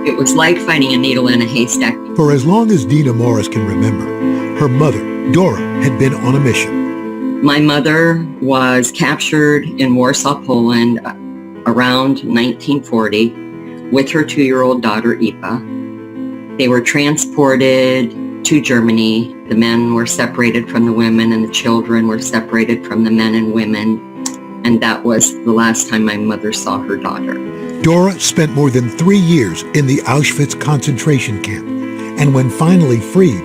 It was like finding a needle in a haystack. For as long as Dena Morris can remember, her mother, Dora, had been on a mission. My mother was captured in Warsaw, Poland around 1940 with her 2-year-old daughter, Eva. They were transported to Germany. The men were separated from the women and the children were separated from the men and women. And that was the last time my mother saw her daughter. Dora spent more than 3 years in the Auschwitz concentration camp. And when finally freed,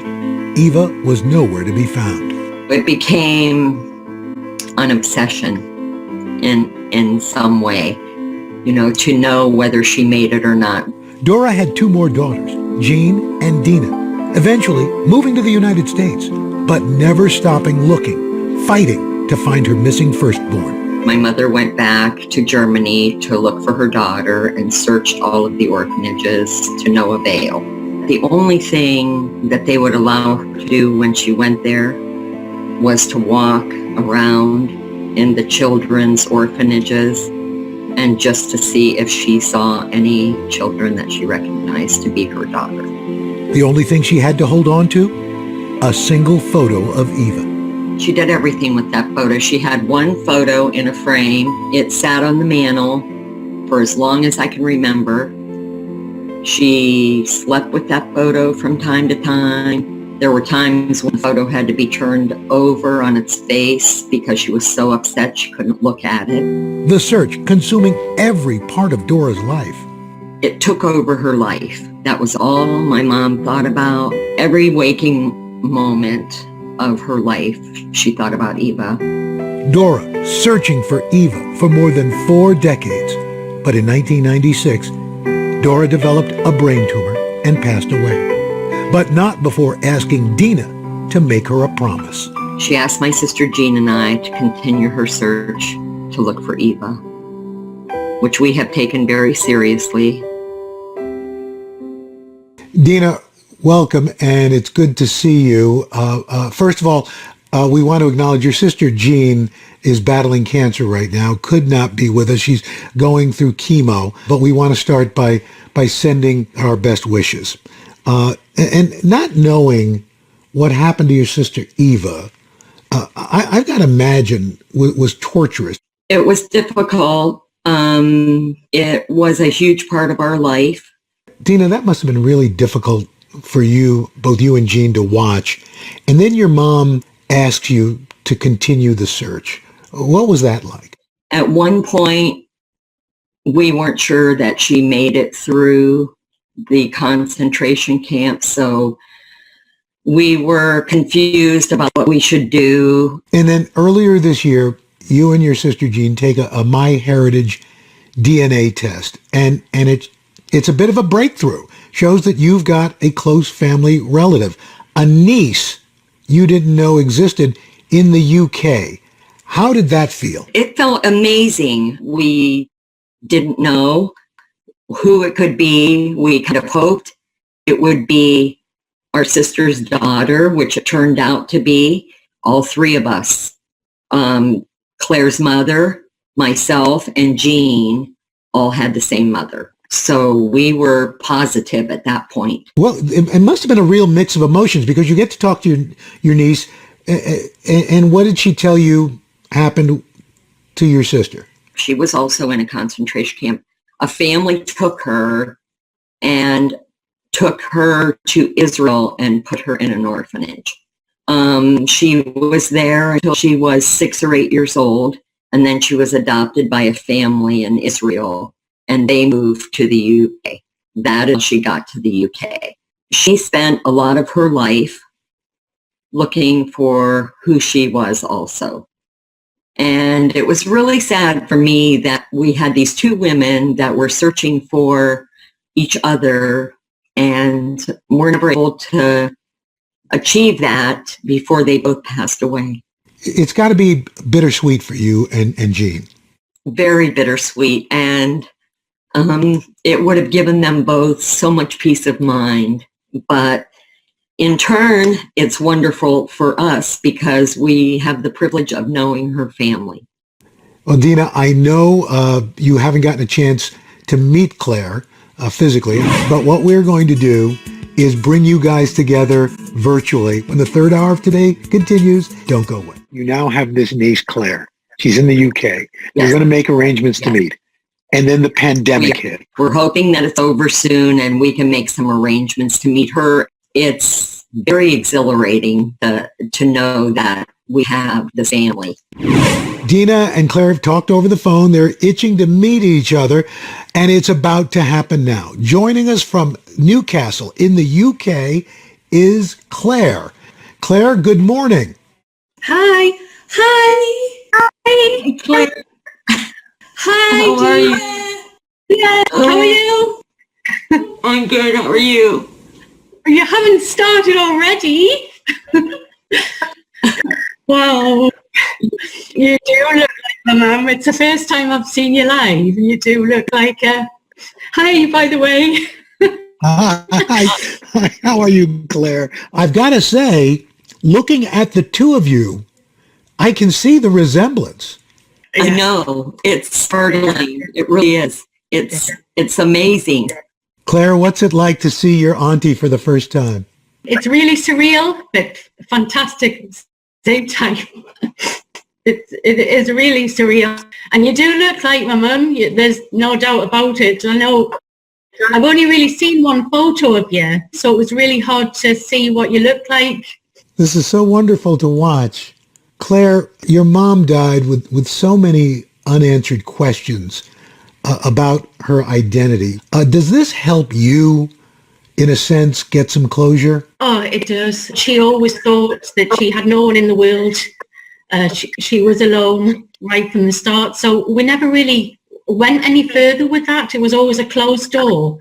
Eva was nowhere to be found. It became an obsession in some way, to know whether she made it or not. Dora had 2 more daughters, Jean and Dena, eventually moving to the United States, but never stopping looking, fighting to find her missing firstborn. My mother went back to Germany to look for her daughter and searched all of the orphanages to no avail. The only thing that they would allow her to do when she went there was to walk around in the children's orphanages and just to see if she saw any children that she recognized to be her daughter. The only thing she had to hold on to? A single photo of Eva. She did everything with that photo. She had one photo in a frame. It sat on the mantle for as long as I can remember. She slept with that photo from time to time. There were times when the photo had to be turned over on its face because she was so upset she couldn't look at it. The search consuming every part of Dora's life. It took over her life. That was all my mom thought about. Every waking moment of her life, she thought about Eva. Dora searching for Eva for more than 4 decades. But in 1996, Dora developed a brain tumor and passed away. But not before asking Dena to make her a promise. She asked my sister Jean and I to continue her search to look for Eva, which we have taken very seriously. Dena, welcome, and it's good to see you. First of all, we want to acknowledge your sister Jean is battling cancer right now, could not be with us. She's going through chemo, but we want to start by sending our best wishes. And not knowing what happened to your sister Eva, I've got to imagine was torturous. It was difficult. It was a huge part of our life. Dena, that must have been really difficult for you, both you and Jean, to watch. And then your mom asked you to continue the search. What was that like? At one point, we weren't sure that she made it through the concentration camp, so we were confused about what we should do. And then earlier this year, you and your sister Jean take a MyHeritage DNA test, and it's a bit of a breakthrough. Shows that you've got a close family relative, a niece you didn't know existed in the UK. How did that feel? It felt amazing. We didn't know who it could be. We kind of hoped it would be our sister's daughter, which it turned out to be. All 3 of us, Claire's mother, myself, and Jean, all had the same mother. So we were positive at that point. Well, it must have been a real mix of emotions because you get to talk to your niece. And what did she tell you happened to your sister? She was also in a concentration camp. A family took her and took her to Israel and put her in an orphanage. She was there until she was 6 or 8 years old, and then she was adopted by a family in Israel, and they moved to the UK. That is, she got to the UK. She spent a lot of her life looking for who she was also. And it was really sad for me that we had these 2 women that were searching for each other and were never able to achieve that before they both passed away. It's got to be bittersweet for you and Jean. Very bittersweet. And it would have given them both so much peace of mind. But in turn, it's wonderful for us because we have the privilege of knowing her family. Well, Dena, I know you haven't gotten a chance to meet Claire physically, but what we're going to do is bring you guys together virtually. When the third hour of today continues, don't go away. You now have this niece, Claire. She's in the UK. Yes. We're going to make arrangements to meet. And then the pandemic hit. We're hoping that it's over soon and we can make some arrangements to meet her. It's very exhilarating to know that we have the family. Dena and Claire have talked over the phone. They're itching to meet each other, and it's about to happen now. Joining us from Newcastle in the UK is Claire. Claire, good morning. Hi. Hi, Claire. Hi, How are you? Yeah, how are you? I'm good. How are you? You haven't started already. Wow. You do look like my mum. It's the first time I've seen you live, and you do look like hi, by the way. Hi. How are you, Claire? I've got to say, looking at the two of you, I can see the resemblance. I know. It's startling. It really is. It's amazing. Claire, what's it like to see your auntie for the first time? It's really surreal, but fantastic at the same time. It is really surreal. And you do look like my mum. There's no doubt about it. I know I've only really seen one photo of you, so it was really hard to see what you look like. This is so wonderful to watch. Claire, your mom died with so many unanswered questions about her identity. Does this help you, in a sense, get some closure? Oh, it does. She always thought that she had no one in the world. She was alone right from the start. So we never really went any further with that. It was always a closed door.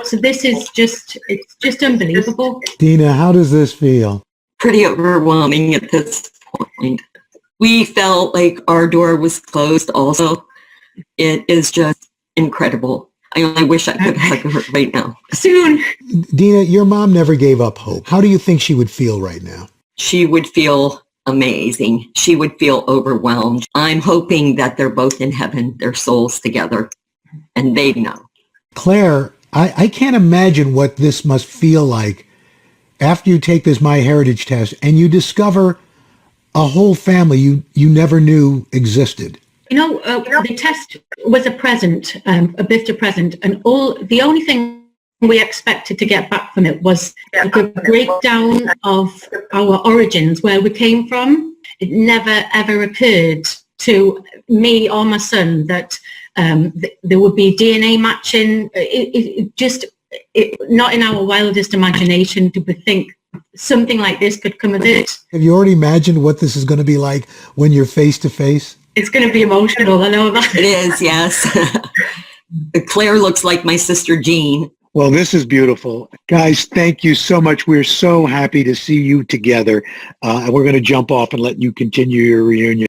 So this is it's just unbelievable. Dena, how does this feel? Pretty overwhelming at this point. We felt like our door was closed also. It is just incredible. I only wish I could hug her right now. Soon. Dena, your mom never gave up hope. How do you think she would feel right now? She would feel amazing. She would feel overwhelmed. I'm hoping that they're both in heaven, their souls together, and they know. Claire, I can't imagine what this must feel like after you take this MyHeritage test and you discover a whole family you never knew existed. You know, the test was a present, a birthday present, and the only thing we expected to get back from it was like a breakdown of our origins, where we came from. It never, ever occurred to me or my son that there would be DNA matching. Not in our wildest imagination did we think something like this could come of it. Have you already imagined what this is going to be like when you're face to face? It's going to be emotional, I know that. It is, yes. Claire looks like my sister Jean. Well, this is beautiful. Guys, thank you so much. We're so happy to see you together. And we're going to jump off and let you continue your reunion.